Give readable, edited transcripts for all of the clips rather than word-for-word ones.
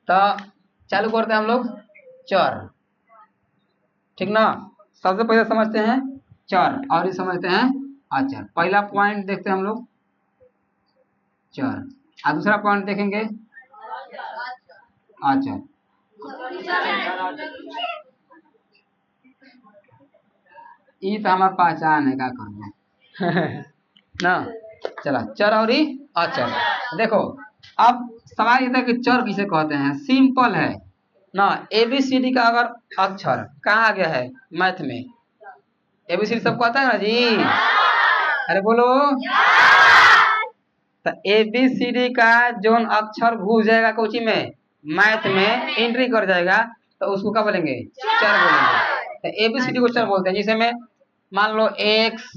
तो चालू करते हैं हम लोग चर, ठीक ना। सबसे पहले समझते हैं चर और ये समझते हैं अचर। पहला पॉइंट देखते हैं हम लोग चर, और दूसरा पॉइंट देखेंगे अचर। ये तो हमारा पहचान है, क्या करना ना। चला चर और अचर। देखो अब सवाल ये था कि चर किसे कहते हैं। सिंपल है ना। एबीसीडी का अगर अक्षर कहाँ आ गया है मैथ में, एबीसीडी सबको आता है ना जी, अरे बोलो। तो एबीसीडी का जो अक्षर घुस जाएगा कोची में, मैथ में एंट्री कर जाएगा, तो उसको क्या बोलेंगे, चर बोलेंगे। तो एबीसीडी को चर बोलते हैं। जिसे में मान लो एक्स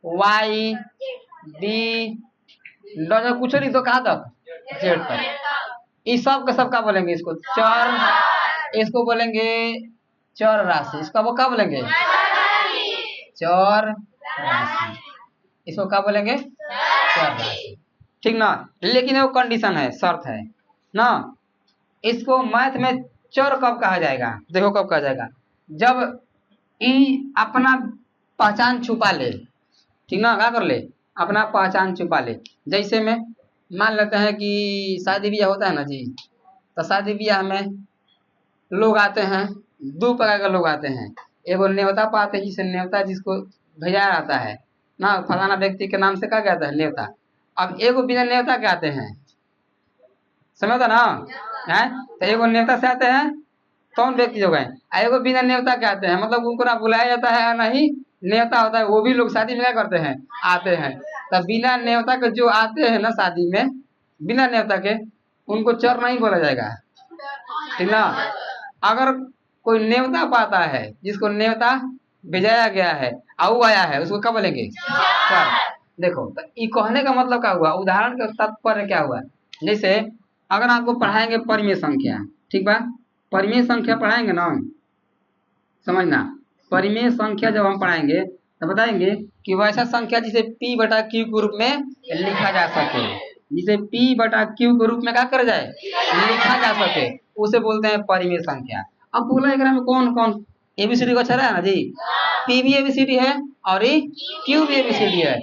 वाई डी कुछ नहीं तो कहाँ तक, जेड तक, इस सब का सब क्या बोलेंगे, इसको चर। इसको बोलेंगे चर राशि। इसका वो क्या बोलेंगे, चर राशि। इसको क्या बोलेंगे, चर राशि, ठीक ना। लेकिन वो कंडीशन है, शर्त है ना। इसको मैथ में चर कब कहा जाएगा, देखो कब कहा जाएगा, जब ई अपना पहचान छुपा ले, ठीक ना। क्या कर ले, अपना पहचान छुपा ले। जैसे में मान लेते हैं कि शादी ब्याह होता है ना जी, तो शादी ब्याह में लोग आते हैं, दो प्रकार के लोग आते हैं। एगो न्योता पाते हैं, जिसे न्योता जिसको भेजा जाता है ना, फलाना व्यक्ति के नाम से क्या कहता है, न्योता। अब एगो बिना न्योता के आते हैं, समझता ना है। तो एगो न्योता से आते हैं कौन व्यक्ति जो गए, एगो बिना न्योता के आते हैं, मतलब उनको ना बुलाया जाता है और नहीं न्योता होता है। वो भी लोग शादी में क्या करते हैं, आते हैं। तो बिना न्योता के जो आते हैं ना शादी में, बिना न्योता के, उनको चर नहीं बोला जाएगा, ठीक ना। अगर कोई न्योता पाता है, जिसको न्योता भेजाया गया है आऊ आया है, उसको क्या बोलेंगे, चर। देखो तो ये कहने का मतलब क्या हुआ, उदाहरण का तात्पर्य क्या हुआ। जैसे अगर आपको पढ़ाएंगे परिमेय संख्या, ठीक बा, परिमेय संख्या पढ़ाएंगे ना, समझना। परिमेय संख्या जब हम पढ़ाएंगे तो बताएंगे कि वैसा संख्या जिसे p बटा q के रूप में लिखा जा सके, जिसे p बटा q के रूप में क्या कर जाए, लिखा जा सके, उसे बोलते हैं परिमेय संख्या। अब बोला एकरा में कौन कौन एबीसीडी का अक्षर है ना जी, p भी एबीसीडी है और q भी एबीसीडी है।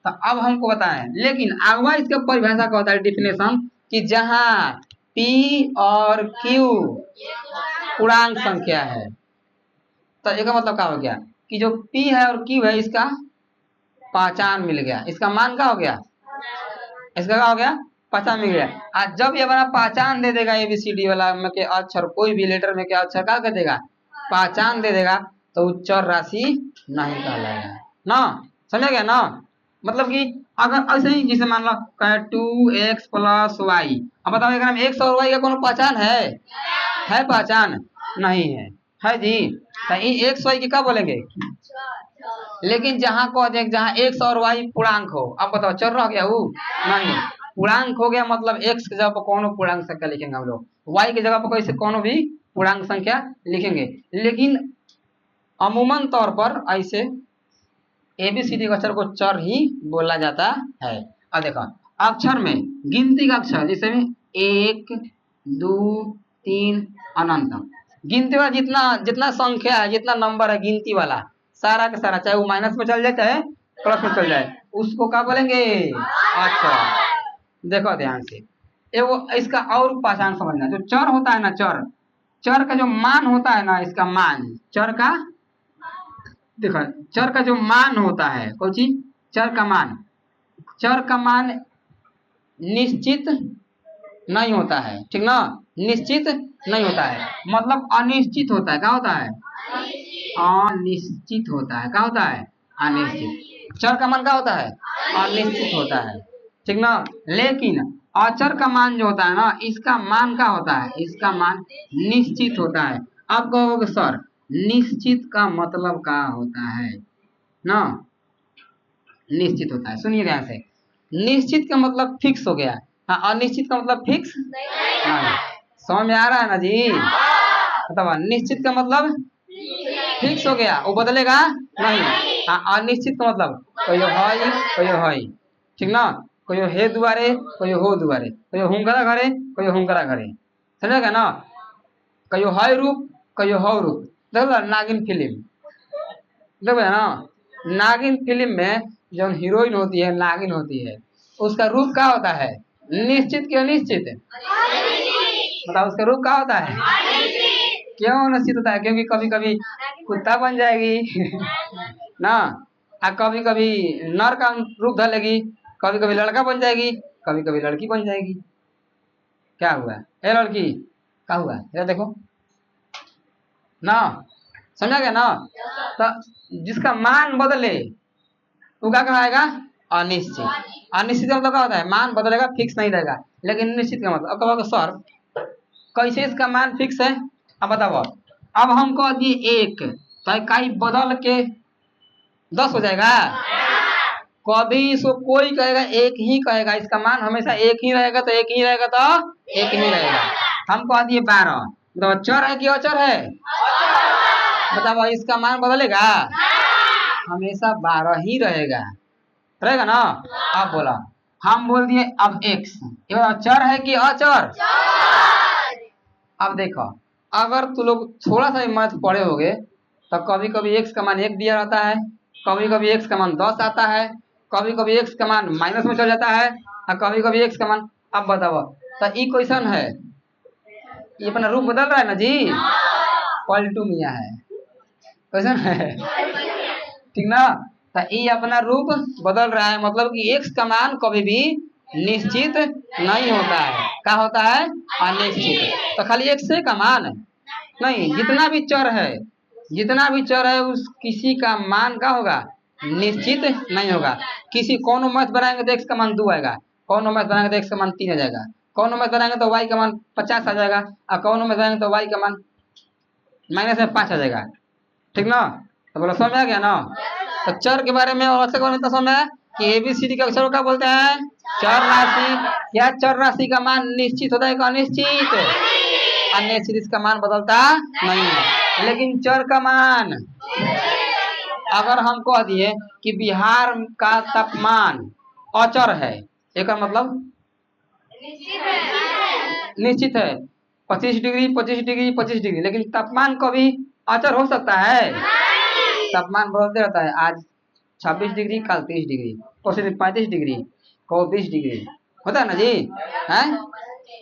तो अब हमको बताएं, लेकिन अगवा इसका परिभाषा का होता है डिफिनेशन, कि जहां p और q पूर्णांक संख्या है, तो इसका मतलब क्या हो गया कि जो p है और q है, इसका पहचान मिल गया, इसका मान क्या हो गया, इसका क्या हो गया, पहचान मिल गया। आज जब ये बना पहचान दे देगा एबीसीडी वाला में के अक्षर, कोई भी लेटर में के अक्षर क्या कर देगा, पहचान दे देगा, तो चर राशि नहीं कहलाएगा ना। समझ गया ना। मतलब कि अगर ऐसे ही जैसे मान लो 2x + y, अब बताओ एक में x और y का कोनो पहचान है पहचान नहीं है, है जी। तो ये x y की क्या बोलेंगे, लेकिन जहां को देख, जहां x और y पूर्णांक हो, अब बताओ चर रह गया वो नहीं, पूर्णांक हो गया, मतलब x की जगह पर कोनो पूर्णांक संख्या लिखेंगे हम लोग, y की जगह पर कैसे कोनो भी पूर्णांक संख्या लिखेंगे। लेकिन अमूमन तौर पर ऐसे एबीसीडी अक्षर को चर ही बोला जाता है। अब देखो अक्षर में गिनती का अक्षर, जैसे में 1 2 3 अनंत, गिनती वाला जितना जितना संख्या है, जितना नंबर है गिनती वाला, सारा का सारा, चाहे वो माइनस में चल जाए चाहे प्लस में चल जाए, उसको क्या बोलेंगे, अक्षर। देखो ध्यान से, एगो इसका और पहचान समझना। जो चर होता है ना, चर का जो मान होता है ना, इसका मान, चर का देखो, चर का जो मान होता है, कौन चीज, चर का मान, चर का मान निश्चित नहीं होता है, ठीक ना, निश्चित नहीं होता है, मतलब अनिश्चित होता है। क्या होता है, अनिश्चित होता है। क्या होता है, अनिश्चित। चर का मान क्या होता है, अनिश्चित होता है, ठीक ना। लेकिन अचर का मान जो होता है ना, इसका मान क्या होता है, इसका मान निश्चित होता है। अब कहोगे सर निश्चित का मतलब क्या होता है ना, निश्चित होता है, सुनिए ध्यान से। निश्चित का मतलब फिक्स हो गया, हाँ, अनिश्चित का मतलब फिक्स नहीं। समझ में आ रहा है ना जी। मतलब निश्चित का मतलब फिक्स हो गया, वो बदलेगा नहीं। हाँ, अनिश्चित का मतलब कोई है, ठीक ना, कोई हे दुआरे, कोई हो दुआरे, कोई हुंकरा घरे, कोई हुंकरा घरे, समझेगा ना। कयो है रूप कयो हो रूप, देखो नागिन फिल्म देखो ना, नागिन फिल्म में जो हीरोइन होती है नागिन होती है, उसका रूप क्या होता है, निश्चित कि अनिश्चित? बताओ उसका रूप क्या होता है? क्यों अनिश्चित होता है? क्योंकि कभी कभी कुत्ता बन जाएगी ना, कभी कभी नर का रूप धलेगी, कभी कभी लड़का बन जाएगी, कभी कभी लड़की बन जाएगी। क्या हुआ ए लड़की, क्या हुआ ये देखो ना, समझा गया ना। तो जिसका मान बदले वो क्या कहलाएगा, अनिश्चित। अनिश्चित का मतलब क्या होता है, मान बदलेगा, फिक्स नहीं रहेगा। लेकिन निश्चित का मतलब, अब कहोगे सर कैसे इसका मान फिक्स है, अब बताओ। अब हम कह दिए एक, तो इकाई बदल के 10 हो जाएगा? कभी इसको कोई कहेगा एक ही कहेगा, इसका मान हमेशा एक ही रहेगा, तो एक ही रहेगा, तो एक ही रहेगा। हम कह दिए 12, तो चर है कि अचर है? बताओ इसका मान बदलेगा? हमेशा 12 ही रहेगा, रहेगा ना। अब बोला, हम बोल दिए अब x, ये चर है कि अचर? अब देखो, अगर तू लोग थोड़ा सा मैथ पढ़े होगे तो कभी कभी x का मान 1 दिया रहता है, कभी कभी x का मान 10 आता है, कभी कभी x का मान माइनस में चल जाता है, और कभी कभी x का मान। अब बताओ, तो ये क्वेश्चन है, ये अपना रूप बदल रहा है ना जी, पलटू मियाँ है, क्वेश्चन है, ठीक ना। तो ये अपना रूप बदल रहा है, मतलब कि x का मान कभी भी निश्चित नहीं होता है। क्या होता है? अनिश्चित। तो खाली x से का मान नहीं, जितना भी चर है, जितना भी चर है उस किसी का मान क्या होगा, निश्चित नहीं होगा। किसी कौन मैथ बनाएंगे तो x का मान 2 आएगा, कौन मैथ बनाएंगे तो x का मान 3 आ जाएगा, कौन मैथ बनाएंगे तो y का मान 50 आ जाएगा, और कौन मैथ बनाएंगे तो y का मान माइनस में 5 आ जाएगा, ठीक ना। तो बोलो समझ आ गया ना। तो चर के बारे में और अक्षर के बारे में तो समझ आया कि एबीसीडी के अक्षर क्या बोलते हैं, चर राशि। क्या चर राशि का मान निश्चित होता है कि अनिश्चित? अनिश्चित, इसका मान बदलता नहीं है। लेकिन चर का मान, अगर हम कह दिए कि बिहार का तापमान अचर है, एक मतलब निश्चित है 25 डिग्री 25 डिग्री 25 डिग्री, लेकिन तापमान कभी अचर हो सकता है? तापमान बदलते रहता है, आज 26 डिग्री कल 30 डिग्री, परसों 35 डिग्री, कल 20 डिग्री, होता है ना जी, हैं।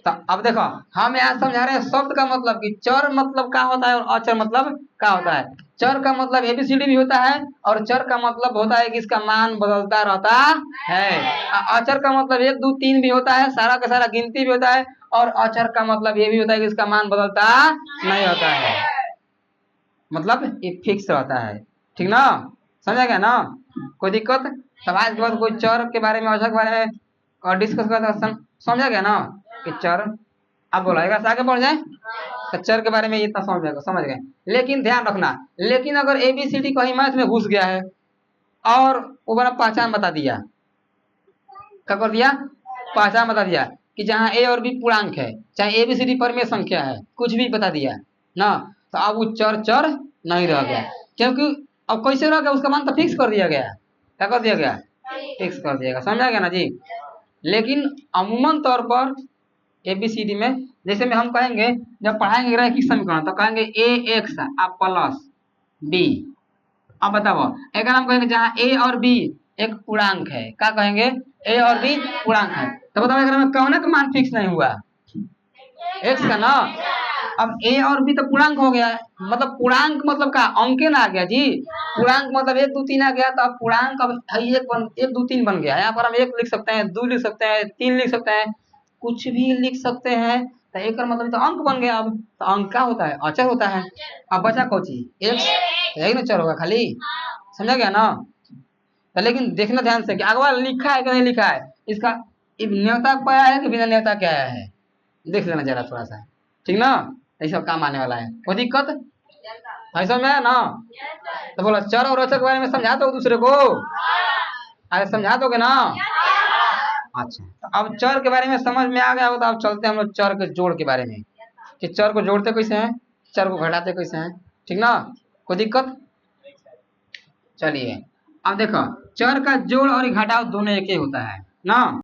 तो अब देखो, हम यहाँ समझा रहे हैं शब्द का मतलब कि चर मतलब क्या होता है और अचर मतलब क्या होता है। चर का मतलब एबीसीडी भी होता है, और चर का मतलब होता है कि इसका मान बदलता रहता है। अचर का मतलब 1 2 3 भी होता है, सारा का सारा गिनती भी होता है, और अचर का मतलब ये भी होता है कि इसका मान बदलता नहीं होता है, मतलब ये फिक्स रहता है, ठीक ना। समझा गया ना, कोई दिक्कत? सवाल के बाद कोई चर के बारे में अचर के बारे में और डिस्कस करते, समझा गया ना कि चर। अब बोला आगे बढ़ जाए, तो चर के बारे में इतना समझ गए। लेकिन ध्यान रखना, लेकिन अगर एबीसीडी कहीं मैथ में घुस गया है और वो बड़ा पहचान बता दिया, क्या कर दिया, पहचान बता दिया कि जहाँ ए और बी पूर्णांक है, चाहे एबीसीडी परिमेय संख्या है, कुछ भी बता दिया ना, तो अब वो चर चर नहीं रह गया, क्योंकि अब कैसे रह गया, उसका मान तो फिक्स कर दिया गया। क्या कर दिया गया? फिक्स कर दिया गया, समझा गया ना जी। लेकिन अमूमन तौर पर एबीसीडी में, जैसे में हम कहेंगे जब पढ़ाएंगे रैखिक समीकरण, तो कहेंगे ए एक्स प्लस बी। अब बताओ, अगर हम कहेंगे जहाँ ए और बी एक पूर्णांक है, क्या कहेंगे, ए और बी पूर्णांक है, तो बताओ अगर हमें कौन का मान फिक्स नहीं हुआ, एक्स का ना। अब ए और बी तो पूर्णांक हो गया है, मतलब पूर्णांक मतलब का अंके ना आ गया जी, पूर्णांक मतलब 1 2 3 आ गया, तो अब पूर्णांक अब 1 2 3 बन गया। यहाँ पर हम 1 लिख सकते हैं, 2 लिख सकते हैं, 3 लिख सकते हैं, कुछ भी लिख सकते हैं, तो एक मतलब तो अंक बन गया। अब तो अंक क्या होता है, अचर होता है। अब बचा कौन चीज, एक्स, यही ना चर होगा खाली, समझा गया ना। तो लेकिन देखना ध्यान से कि अगवा लिखा है कि नहीं लिखा है, इसका न्योता पाया है कि बिना न्योता क्या आया है, देख लेना जरा थोड़ा सा, ठीक ना। ऐसा काम आने वाला है, कोई दिक्कत ऐसा में है ना। तो बोला चर और अचर के बारे में समझा दो दूसरे को, अरे समझा दोगे ना। अच्छा, तो अब चर के बारे में समझ में आ गया हो, तो अब चलते हैं हम लोग चर के जोड़ के बारे में, कि चर को जोड़ते कैसे हैं, चर को घटाते कैसे हैं, ठीक ना। कोई दिक्कत? चलिए अब देखो, चर का जोड़ और घटाव दोनों एक ही होता है ना।